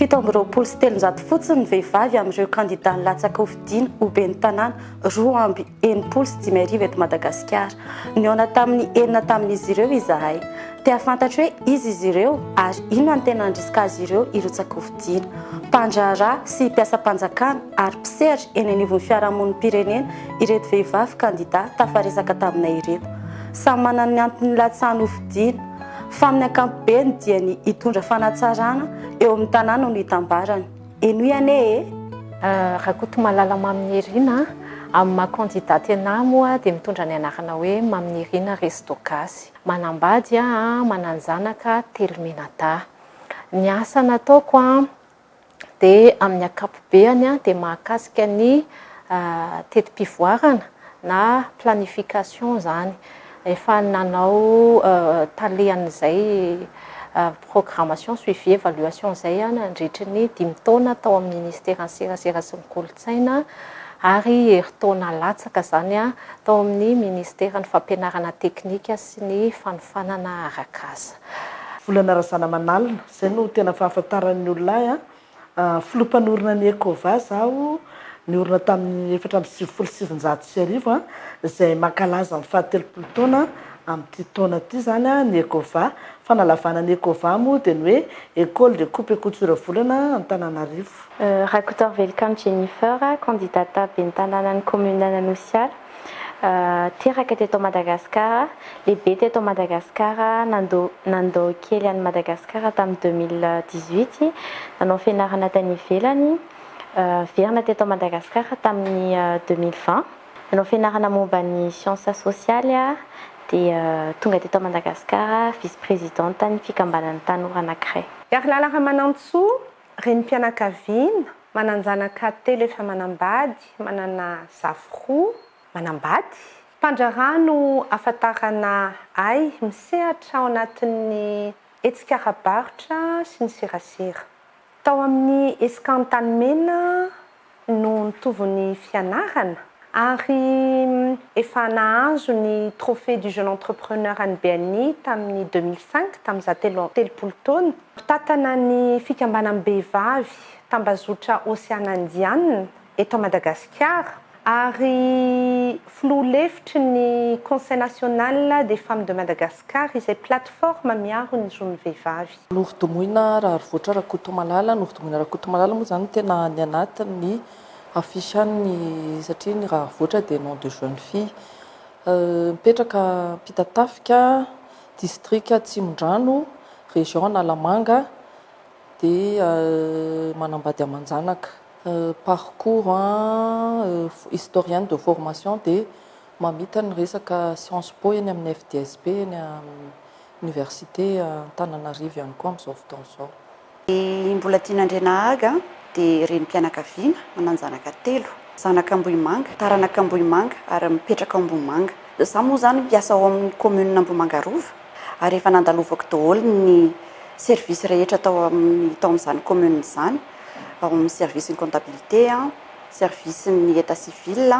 7 sy 7 fotsiny ny vehivavy amin'ireo kandidà nilatsaka ho fidiana ho ben'ny tanàna 2 sy 10 eto Madagasikara. Nihaona tamin'ny 9 tamin'izy ireo izahay. Tia fantatra hoe izy ireo ary inona ny tena handrisika azy ireo hirotsaka ho fidiana. Mpandraharaha sy mpiasam-panjakana ary mpisehatra eny anivon'ny fiarahamoniny pirenena ireto vehivavy kandidà tafaresaka taminay ireto. Samy manana ny antony nilatsahany ho fidiana. Fa amin'ny ankapobeny dia ny hitondra fanatsarana eo amin'ny tanàna no hitambarany. Eno ane Rakoto Malala Maminirina amin'ny maha-kandidate anahy moa dia mitondra ny anarana hoe Maminirina Resto Gasy. Manambady mananjanaka telomenada. Ny asa nataoko dia amin'ny ankapobeny dia mahakasika ny tetim-pivoarana na planification zany. Efa nanao talehan'izay programmation suivi évaluation zay nandritra ny 5 taona tao amin'ny ministère serasera sy ny kolontsaina ary herintaona latsaka zany tao amin'ny ministère ny fampianarana teknika sy ny fanofanana arak'asa. Volana Razana Manalina zay no tena fahafantaran'ny olona filompanorina ny ECOVA zaho niorina tamin'ny 1979 izay mankalaza ny faha-telopolo taona amin'ity taona ity zany ny ECOVA. Fanalavana ny ECOVA moa dia ny hoe école de coupe et couture volana Antananarivo. Rakotor Welcome Jennifer, candidata ben'ny tanànan'ny commune Anosiala. Teraka teto Madagasikara, lehibe teto Madagasikara, nandao kely any Madagasikara tamin'ny 2018, nanao fianarana tany ivelany. Verina teto Madagasikara tamin'ny 2020. Nanao fianarana momba ny sciences sociales dia tonga teto Madagasikara vice-présidente ny fikambanan'ny tanora anankiray. Ary lalaka Manantsoa, renim-pianakaviana, mananjanaka telo efa manambady, manana zafy 2 manambady. Mpandrahano afatarana ay misehatra ao anatin'ny etsikara-barotra sy ny serasera. Tao amin'ny eskan-tanimena no nitovy fianarana ary efa nahazo ny trophée du jeune entrepreneur any Béani tamin'ny 2005 tamin'izaho 30 taona. Tatana ny fikambanam-behivavy tambazotra Océan Indien eto Madagasikara ary filoha-lefitry ny Conseil national des femmes de Madagascar izay plateforme miaro ny zon'ny vehivavy. Norodomoina Rarivôtra Rakoto Malala, norodomoina Rakoto Malala moa zany tena ny anatin'ny affichany satria ny Rarivôtra dia nom de jeune fille. Mipetraka Pitatafika, district Tsimondrano, région Analamanga dia manambady Amanjanaka. Parcours historienne de formation dia mamita ny resaka Sciences Po eny amin'ny FDSB eny amin'ny université Antananarivo ihany koa amin'izao fotoana izao. Mbola Tianandrenahaga dia renim-pianakaviana mananjanaka 3. Zanaka Ambohimanga, taranaka Ambohimanga ary mipetraka Ambohimanga. Zaho moa zany mpiasa ao amin'ny commune Ambohimanga Rova ary efa nandalovako daholo ny service rehetra tao amin'izany commune izany. Ao amin'ny service ny comptabilité, service ny état civil,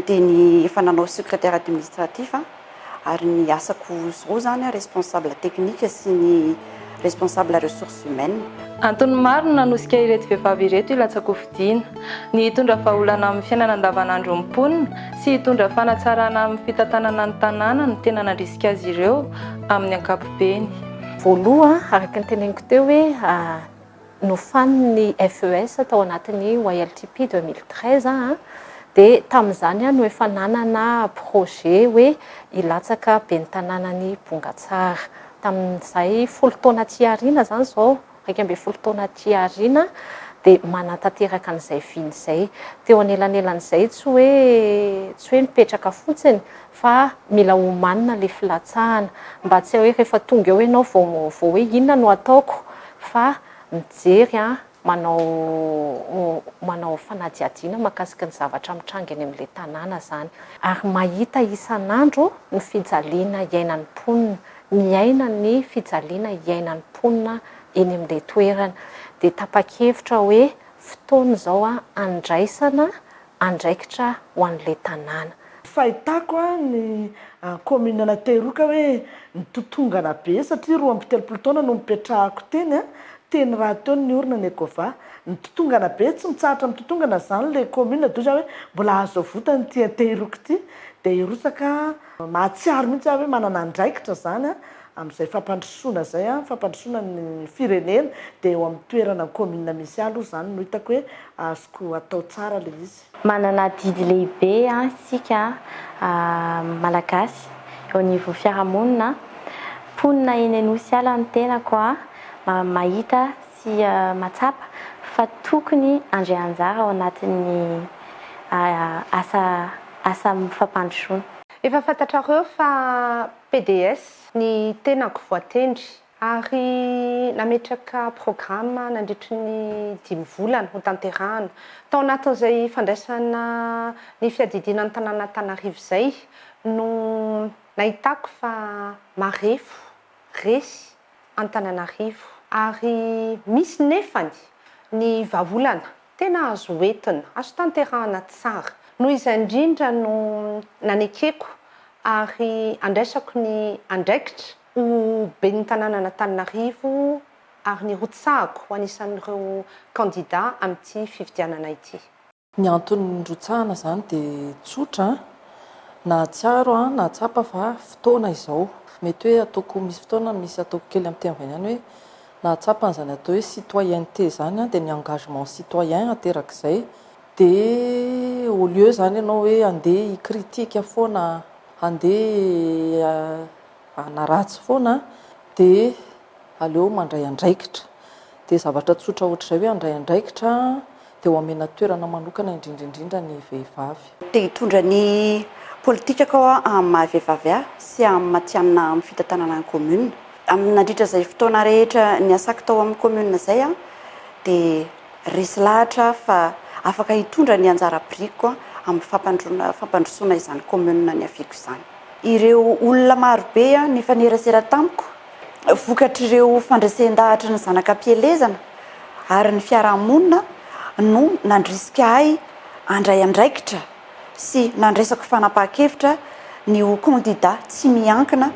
dia ny efa nanao secrétaire administratif ary ny asako zao zany responsable technique sy ny responsable ressources humaines. Antony maro nanosika ireto vehivavy ireto ilatsaka ho fidiana. Ny hitondra vahaolana amin'ny fiainana andavanandro amin'ny mponina sy hitondra fanatsarana amin'ny fitantanana ny tanàna no tena nandrisika azy ireo amin'ny ankapobeny. Voaloha araka ny teneniko teo hoe nofaniny FES tao anatin'ny YLTP 2013 dia tamin'izany no efa nanana projet hoe ilatsaka ben'ny tanànany Bongatsara. Tamin'izay 10 taona aty aoriana zany zao, 12 taona aty aoriana dia manatanteraka an'izay viny izay. Teo anelanelan'izay tsy hoe mipetraka fotsiny fa mila homanina le filatsahana mba tsy hoe rehefa tonga eo ianao vao hoe inona no ataoko fa mijery manao fanadihadiana mahakasika ny zavatra mitranga eny amin'ilay tanàna zany ary mahita isan'andro ny fijaliana iainan'ny mponina, miaina ny fijaliana iainan'ny mponina eny amin'ilay toerana dia tapa-kevitra hoe fotoana izao andraisana andraikitra ho an'ilay tanàna. Fahitako ny commune ana Teroka hoe nitotongana be satria 17 taona no mipetrahako teny teny raha teony ny orona ny ekova ny totongana be tsy mitsahatra mitotongana zany le commune doza hoe mbola azo votany ty tehiroko ty dia irosaka mahatsiaro mihitsy hoe manana andraikitra zany amin'izay fampandrosoana zay fampandrosoana ny firenena dia eo amin'ny toerana commune misy aloha zany no hitako hoe azoko atao tsara le izy. Manana didy lehibe isika malagasy eo niveau fiarahamonina, ponina eny Anosy ny tenako mahita sy matsapa fa tokony andray anjara ao anatin'ny asa fampandrosoana. Efa fantatrareo fa PDS ny tenako voatendry ary nametraka programma nandritry ny 5 volana ho tanterahana tao anatin'izay fandraisana ny fiadidinan'ny tanàna Antananarivo izay no nahitako fa marefo resy Antananarivo ary misy nefany ny vahaolana tena azo entina azo tanterahana tsara noho izay indrindra no nanekeko ary andraisako ny andraikitra ho ben'ny tanàna Antananarivo ary ny rotsahako ho anisan'ireo candidat amin'ity fifidianana ity. Ny antony rotsahana zany dia tsotra na tsiaro na tsapa fa fotoana izao mety hoe ataoko misy fotoana misy ataoko kely amin'ny teny vahiny hoe na tsapany zany atao hoe citoyenneté zany dia ny engagement citoyen aterak'izay dia au lieu zany ianao hoe andeha hikritika foana andeha hanaratsy foana dia aleo mandray andraikitra dia zavatra tsotra ohatr'izay hoe andray andraikitra dia ho amena toerana manokana indrindraindrindra ny vehivavy. Dia hitondra ny politika kao amin'ny mahavehivavy sy amin'ny matianina amin'ny fitantanana ny commune. Amin'ny nandritra izay fotoana rehetra ny asako tao amin'ny commune izay dia resy lahatra fa afaka hitondra ny anjara biriko amin'ny fampandrosoana izany commune ny aviako izany. Ireo olona marobe ny fanerasera tamiko vokatr'ireo fandraisan-dahatra ny zanakam-pielezana ary ny fiarahamonina no nandrisika ahy andray andraikitra sy nandresako fanapahan-kevitra ny ho candidat tsy miankina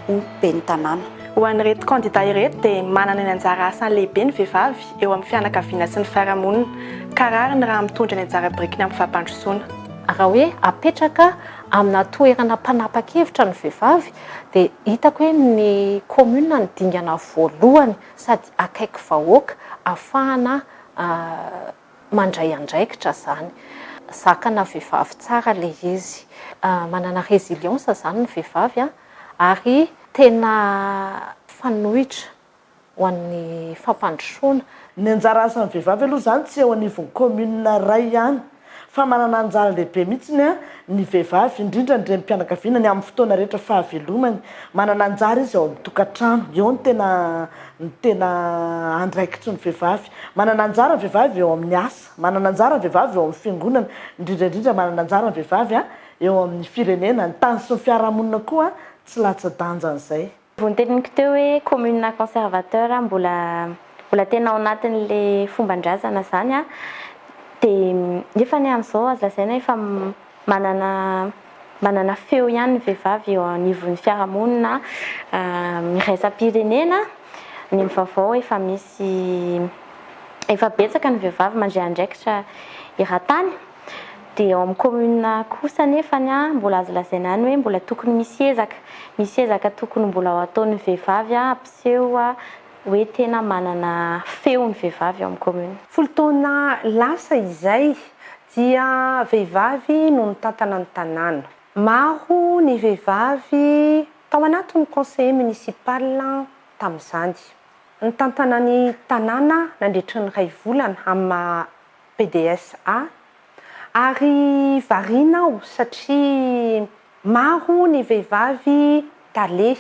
ho ben'ny tanàna. Ho an'ireto candidat ireto dia manana ny anjara asany lehibe ny vehivavy eo amin'ny fianakaviana sy ny fiarahamonina ka rariny raha mitondra ny anjara birikiny amin'ny fampandrosoana. Raha hoe apetraka amina toerana mpanapa-kevitra ny vehivavy dia hitako hoe ny commune ny dingana voalohany sady akaiky vahoaka ahafahana mandray andraikitra zany. Zakana vehivavy tsara le izy, manana résilience zany ny vehivavy ary tena fanohitra ho an'ny fampandrosoana. Ny anjara asan'ny vehivavy aloha zany tsy eo anivon'ny commune ray ihany fa manana anjara lehibe mihitsiny ny vehivavy indrindra ny renim-pianakaviana ny amin'ny fotoana rehetra fahavelomany manana anjara izy ao amin'ny tokantrano eo ny tena andraikitry ny vehivavy. Manana anjara ny vehivavy eo amin'ny asa, manana anjara ny vehivavy eo amin'ny fiangonana, indrindraindrindra manana anjara ny vehivavy eo amin'ny firenena, ny tany sy ny fiarahamonina koa tsy latsa-danja an'izay. Vonteniniko teo hoe commune conservateur mbola tena ao anatin'le fomban-drazana zany dia efa ny amin'izao azo lazaina efa manana feo ihany ny vehivavy eo anivon'ny fiarahamonina, miraisam-pirenena ny mivavao efa misy efa betsaka ny vehivavy mandray andraikitra eran-tany. Dia eo amin'ny commune kosa nefany mbola azo lazaina ihany hoe mbola tokony misy ezaka tokony mbola ho ataon'ny vehivavy ampiseho hoe tena manana feo ny vehivavy ao amin'ny commune. Folo taona lasa izay dia vehivavy no nitantana ny tanàna. Maro ny vehivavy tao anatin'ny conseiller municipal tamin'izany. Nitantana ny tanàna nandritry ny 2 volana amin'ny PDS ary variana aho satria maro ny vehivavy tale.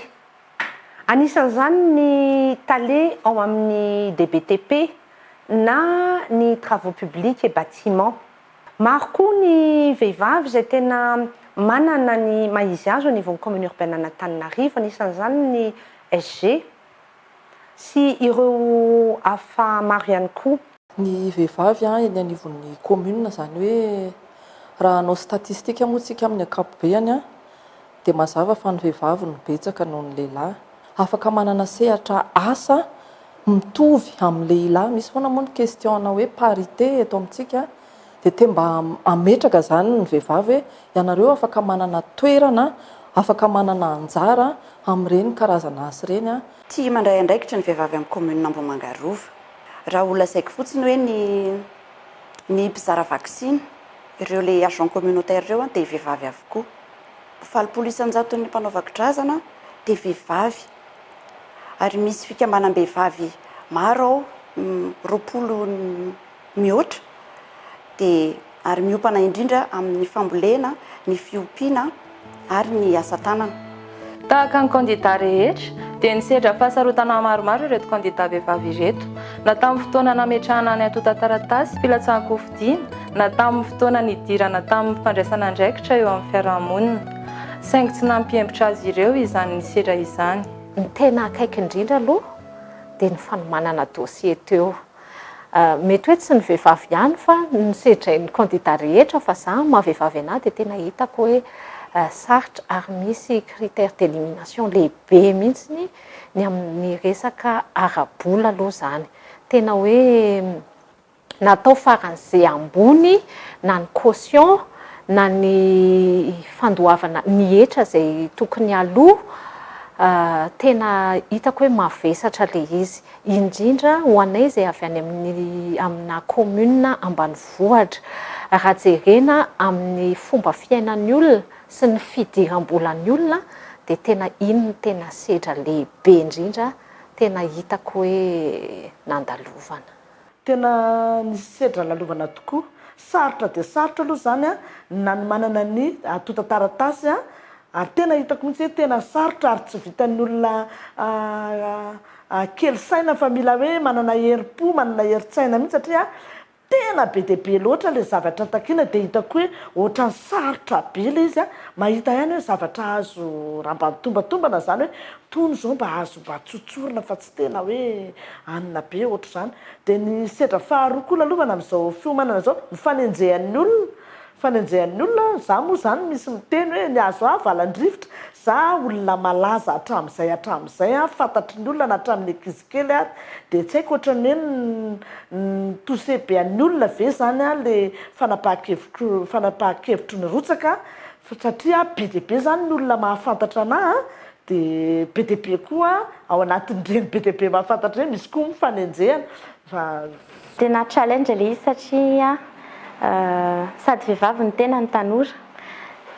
Anisan'izany ny tale ao amin'ny DBTP na ny travaux publics et bâtiments. Maro koa ny vehivavy izay tena manana ny maizy azy au niveau commune urbaine Antananarivo, anisan'izany ny SG sy ireo hafa maro ihany koa. Ny vehivavy eny anivon'ny commune zany hoe raha anao statistika moa tsika amin'ny ankapobeny dia mazava fa ny vehivavy no betsaka noho ny lehilahy. Afaka manana sehatra asa mitovy amin'ny lehilahy. Misy foana moa ny question hoe parité eto amintsika dia te mba ametraka zany ny vehivavy hoe ianareo afaka manana toerana, afaka manana anjara amin'ireny karazana asa ireny a. Tia mandray andraikitra ny vehivavy amin'ny commune Ambohimanga Rova. Raha olona saiko fotsiny hoe ny mpizara vaksiny, ireo le agent communautaire ireo dia vehivavy avokoa. 900 ny mpanao vakidrazana dia vehivavy. Ary misy fikambanam-behivavy maro ao, 20 mihoatra, dia ary miopana indrindra amin'ny fambolena, ny fiompiana ary ny asa tanana. Tahaka ny candidat rehetra dia nisedra fahasarotana maromaro ireto candidat vehivavy ireto, na tamin'ny fotoana nametrahana ny atota taratasy filatsahako fidiana, na tamin'ny fotoana nidirana tamin'ny fandraisana andraikitra eo amin'ny fiarahamonina. Saingy tsy nampiembotra azy ireo izany nisedra izany. Ny tena akaiky indrindra aloha dia ny fanomanana dossier teo. Mety hoe tsy ny vehivavy ihany fa nisedra ny candidat rehetra fa za maha-vehivavy anahy dia tena hitako hoe sarotra ary misy critère d'élimination lehibe mihitsy ny amin'ny resaka ara-bola aloha zany. Tena hoe natao faran'izay ambony na ny caution na ny fandoavana ny hetra izay tokony aloha. Tena hitako hoe mavesatra le izy, indrindra ho anay izay avy any amina commune ambanivohitra. Raha jerena amin'ny fomba fiainan'ny olona sy ny fidiram-bolan'ny olona dia tena iny ny tena sedra lehibe indrindra tena hitako hoe nandalovana. Tena nisy sedra lalovana tokoa. Sarotra dia sarotra aloha zany na ny manana ny atota taratasy ary tena hitako mihitsy hoe tena sarotra ary tsy vitan'ny olona kely saina fa mila hoe manana herim-po, manana herin-tsaina mihitsy satria tena be dia be loatra le zavatra takiana dia hitako hoe ohatran'ny sarotra be le izy mahita ihany hoe zavatra azo rambanitombantombana zany hoe tony izao mba azo mba tsotsorina fa tsy tena hoe anina be ohatra zany. Dia ny sedra faharoa koa lalovana amin'izao fiomanana zao ny fanenjehan'ny olona. Fanenjehan'ny olona, za moa zany misy miteny hoe ny azo valan-drivotra, za olona malaza hatramin'izay fantatry ny olona na hatramin'ny ankizy kely ary dia tsy haiko ohatran'ny hoe touché be an'ny olona ve zany le fanapahan-kevitro ny rotsaka satria be dia be zany ny olona mahafantatra anahy dia be dia be koa ao anatin'ireny be dia be mahafantatra ireny misy koa mifanenjehana. Tena challenge le izy satria sady vehivavy ny tena ny tanora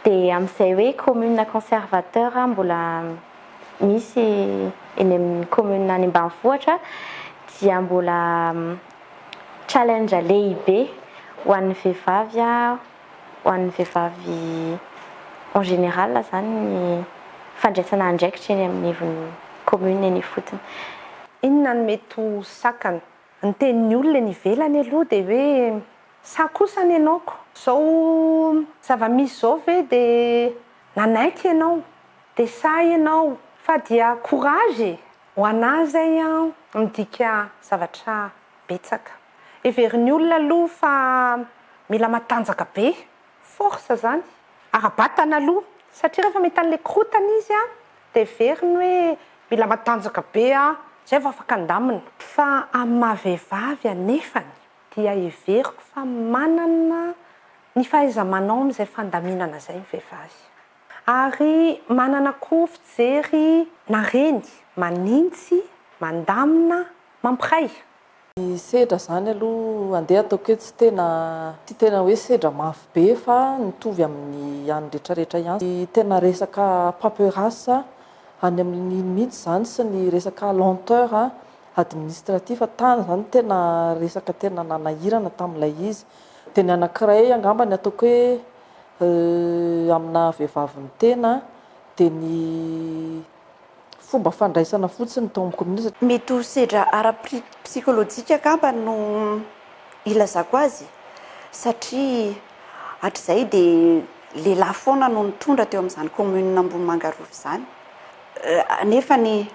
dia amin'izay hoe commune conservateur mbola misy eny amin'ny commune any ambanivohitra dia mbola challenge lehibe ho an'ny vehivavy en général zany ny fandraisana andraikitra eny amin'ny commune eny fotony. Inona no mety ho sakana ny tenin'ny olona ny ivelany aloha dia hoe sa kosa ny ianaoko zao zava-misy zao ve dia nanaiky ianao dia sa ianao fa dia courage ho anahy zay midika zavatra betsaka. Heverin'ny olona aloha fa mila matanjaka be, force zany, ara-batana aloha satria rehefa mahita an'ilay korotana izy dia heveriny hoe mila matanjaka be zay vao afaka andamina. Fa amin'ny maha-vehivavy anefany dia heveriko fa manana ny fahaiza-manao amin'izay fandaminana izay ny vehivavy. Ary manana koa fijery na reny manintsy, mandamina, mampiray. Ny sedra zany aloha andeha ataoko hoe tsy tena hoe sedra mafy be fa nitovy amin'ny any rehetrarehetra ihany. Tena resaka paperasa any amin'ny mihitsy zany sy ny resaka lenteur administratif tany zany tena resaka tena nanahirana tamin'ilay izy. Dia ny anankiray angamba ny ataoko hoe amina vehivavy ny tena dia ny fomba fandraisana fotsiny tao amin'ny commune. Mety ho sedra ara-psikolojika angamba no ilazako azy satria hatr'izay dia lehilahy foana no nitondra teo amin'izany commune Ambohimanga Rova izany. Nefa ny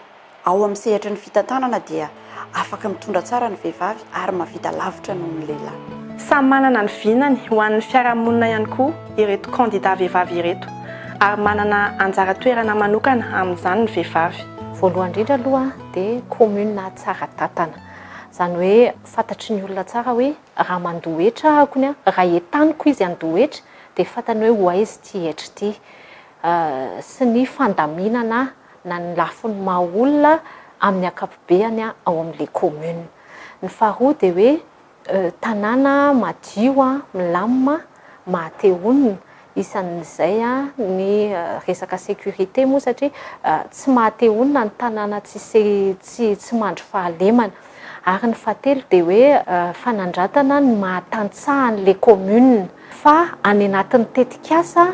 ao amin'ny sehatra ny fitantanana dia afaka mitondra tsara ny vehivavy ary mahavita lavitra noho ny lehilahy. Samy manana ny vinany ho an'ny fiarahamonina ihany koa ireto candidat vehivavy ireto ary manana anjara toerana manokana amin'izany ny vehivavy. voalohany indrindra aloha dia commune tsara tatana zany hoe fantatry ny olona tsara hoe raha mandohetra akony raha entaniko izy andohetra dia fantany hoe hoaizy ty hetra ty sy ny fandaminana na ny lafiny mahaolona amin'ny akapobeany ao amin'ilay commune. Ny faharoa dia hoe tanàna madio milamina mahateonina isan'izay ny resaka sécurité moa satria tsy mahateonina ny tanàna tsy mandry fahalemana ary ny fahatelo dia hoe fanandratana ny mahatantsahan'ilay commune fa any anatin'ny tetikasa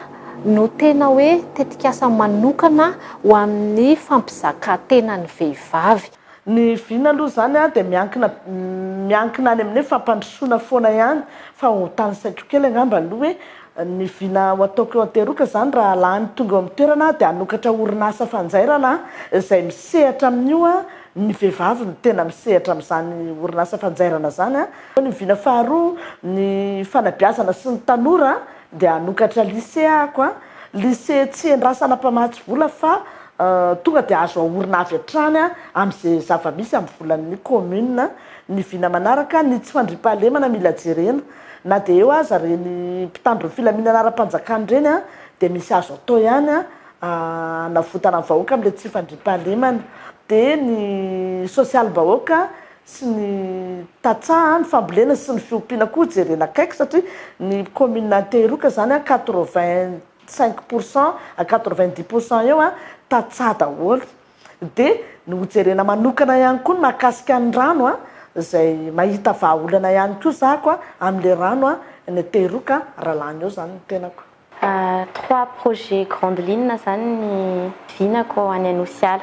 no tena hoe tetikasa manokana ho amin'ny fampizakantena ny vehivavy. Ny vina aloha zany dia miankina any amin'ny fampandrosoana foana ihany fa ho tany saiko kely angamba aloha hoe ny vina ho ataoko eo ateroka zany raha lany tonga eo amin'ny toerana dia hanokatra orinasa fanjairana izay misehatra amin'io ny vehivavy ny tena misehatra amin'izany orinasa fanjairana zany ny vina faharoa ny fanabeazana sy ny tanora dia hanokatra lycée lycée tsy endrasana mpamatsy vola fa tonga dia azo aorina avy hatrany amin'izay zava-misy amin'ny volan'ny commune. Ny vina manaraka ny tsy fandriam-pahalemana mila jerena na dia eo aza reny mpitandro ny filaminana ara-panjakana ireny dia misy azo atao ihany navotana ny vahoaka amin'ilay tsy fandriam-pahalemana. Dia ny social bahoaka sy ny tatsaha ny fambolena sy ny fiompiana koa jerena akaiky satria ny commune teroka zany 85% à 90% eo tatsaha daholo. Dia ny hojerena manokana ihany koa ny mahakasika ny rano izay mahita vahaolana ihany koa zako amin'ilay rano ny teroka raha lany eo zany ny tenako. 3 projets grande ligne zany ny vinako any Anosiala.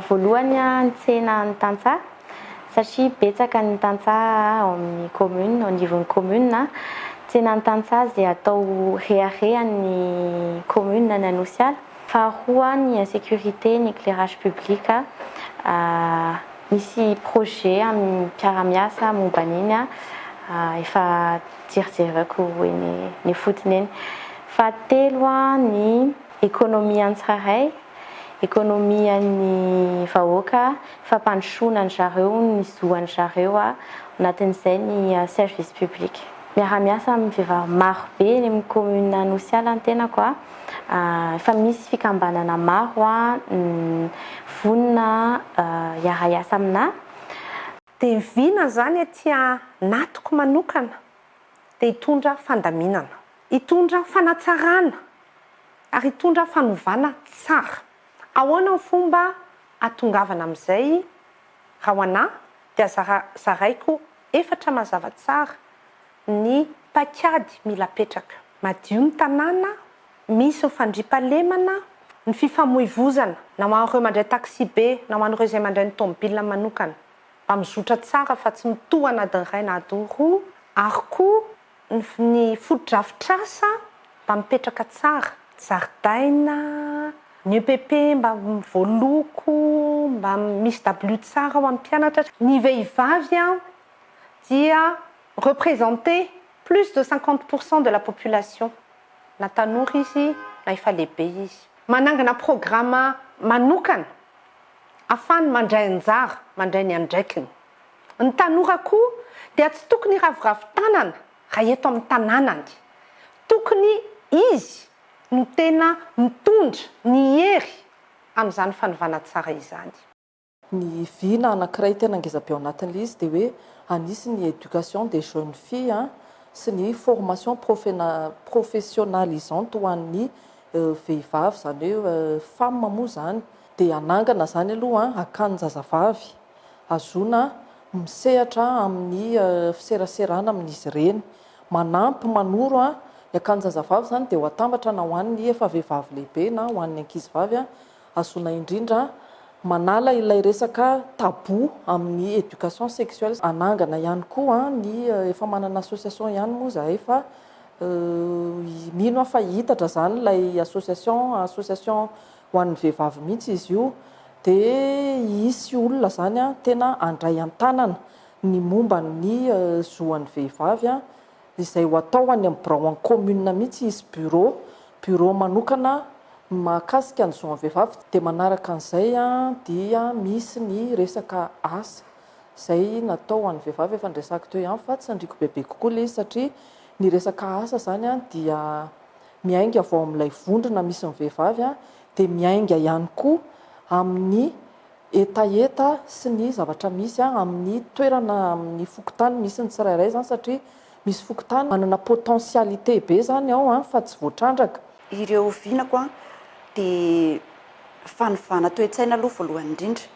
Voalohany ny tsena ny tantsaha satria betsaka ny tantsaha ao amin'ny commune, au nivon'ny commune. Tsena ny tantsaha izay atao reharehan'ny commune ny Anosiala. Faharoa ny insécurité, ny éclairage public. Misy projet amin'ny mpiara-miasa momba an'iny efa jerijereko ny fotony eny. Fahatelo ny économie an-tsiraray, économie ny vahoaka, fampandrosoana ny zareo, ny zoany zareo anatin'izay ny service public. Miara-miasa amin'ny vehivavy maro be ny amin'ny commune Anosiala ny tenako efa misy fikambanana maro vonina hiara-iasa amina. Dia vina zany tia natoko manokana dia hitondra fandaminana, hitondra fanatsarana ary hitondra fanovana tsara. Ahoana ny fomba atongavana amin'izay raha ho anahy dia zaraiko 4 mazava tsara. Ny paikady mila petraka madio ny tanàna, misy ny fandriam-pahalemana, ny fifamoivoizana na ho an'ireo mandray taxi be na ho an'ireo izay mandray ny tomobile manokana mba mizotra tsara fa tsy mitohana adiny iray na adiny roa, ary koa ny foto-drafitrasa mba mipetraka tsara, zaridaina, ny EPP mba voaloko, mba misy dabilio tsara ho amin'ny mpianatra. Ny vehivavy dia représenter plus de 50% de la population. Na tanora izy na efa lehibe izy. Manangana programma manokana afahany mandray anjara, mandray ny andraikiny. Ny tanora koa dia tsy tokony ravoravo-tanana raha eto amin'ny tanànany. Tokony izy no tena mitondra ny hery amin'izany fanovana tsara izany. Ny vina anankiray tena ngeza-be ao anatin'ilay izy dia hoe anisy ny éducation des jeunes filles sy ny formation professionnalisante ho an'ny vehivavy zany hoe femme moa zany dia anangana zany aloha akanjazavavy azona misehatra amin'ny fiseraserana amin'izy ireny, manampy manoro ny akanjazavavy zany dia ho atambatra na ho an'ny efa vehivavy lehibe na ho an'ny ankizivavy azona indrindra manala ilay resaka tabou amin'ny éducation sexuelle. Anangana ihany koa ny efa manana association ihany moa zahay fa mino fa hitatra zany ilay association ho an'ny vehivavy mihitsy izy io dia isy olona zany tena andray an-tanana ny momba ny zoan'ny vehivavy izay ho atao any amin'ny Braon commune mihitsy izy bureau manokana mahakasika ny zoan'ny vehivavy dia manaraka an'izay dia misy ny resaka asa izay natao an'ny vehivavy efa nyresaka teo ihany fa tsy andriko bebe kokoa le izy satria ny resaka asa zany dia miainga avao amin'ilay vondrona misy ny vehivavy dia miainga ihany koa amin'ny etaeta sy ny zavatra misy amin'ny toerana amin'ny fokotany misy ny tsirairay zany satria misy fokotany manana potentialité be zany ao fa tsy voatrandraka. Ireo vinako dia fanovana toe-tsaina aloha voalohany indrindra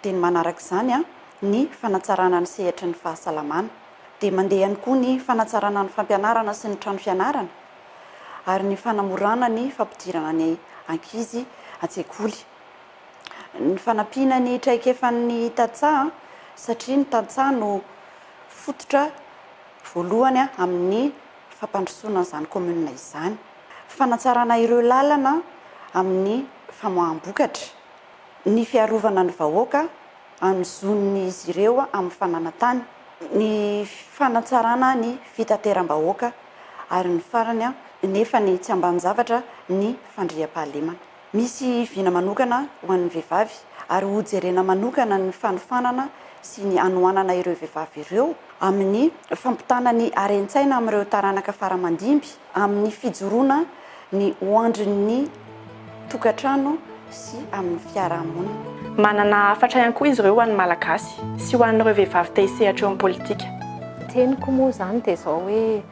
dia ny manaraka izany ny fanatsarana ny sehatra ny fahasalamana dia mandeha ihany koa ny fanatsarana ny fampianarana sy ny trano fianarana ary ny fanamorana ny fampidirana ny ankizy an-tsekoly, ny fanampiana ny traikefan'ny tantsaha satria ny tantsaha no fototra voalohany amin'ny fampandrosoana izany komunina izany, fanatsarana ireo lalana amin'ny famoaham-bokatra, ny fiarovana ny vahoaka amin'ny izy ireo amin'ny fananantany, ny fanatsarana ny fitateram-bahoaka ary ny farany nefa ny tsy ambanin-javatra ny fandriam-pahalemana. Misy vina manokana ho an'ny vehivavy ary hojerena manokana ny fanofanana sy ny anohanana ireo vehivavy ireo amin'ny fampitana ny aren-tsaina amin'ireo taranaka faramandimby, amin'ny fijoroana ny hoandrin'ny tokantrano sy amin'ny fiarahamonina. Manana hafatra ihany koa izy ireo ho an'ny malagasy sy ho an'ireo vehivavy te hisehatra eo amin'ny politika. Teniko moa zany dia zao hoe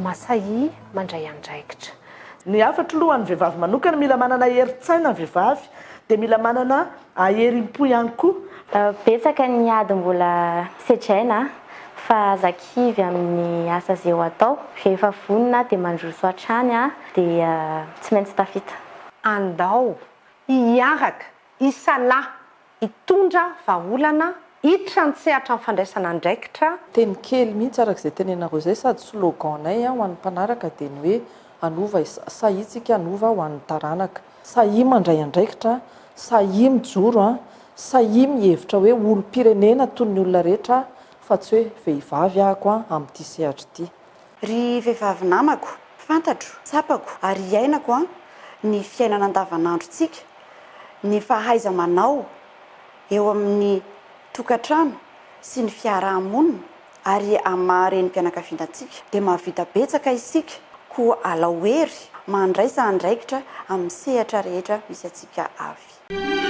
masahy mandray andraikitra. Ny hafatra aloha an'ny vehivavy manokana mila manana herin-tsaina vehivavy dia mila manana herim-po ihany koa. Betsaka ny ady mbola setraina fa zakivy amin'ny asa izay ho atao, rehefa vonona dia mandroso hatrany dia tsy maintsy tafita. Andao hiaraka hisalahy hitondra vahaolana hiditra ny sehatra amin'ny fandraisana andraikitra. Teny kely mihitsy arak'izay tenenareo izay sady sloganay ho an'ny mpanaraka dia ny hoe anova sahitsika anova ho an'ny taranaka, sahy mandray andraikitra, sahy mijoro, sahy mihevitra hoe olom-pirenena toy ny olona rehetra fa tsy hoe vehivavy ahako amin'ity sehatra ity. Ry vehivavy namako, fantatro, tsapako ary iainako ny fiainana andavanandrontsika, ny fahaiza-manao eo amin'ny tokantrano sy ny fiarahamonina ary amin'ny maha-renim-pianakavianantsika dia mahavita betsaka isika koa alao hery mandraisa andraikitra amin'ny sehatra rehetra misy atsika avy.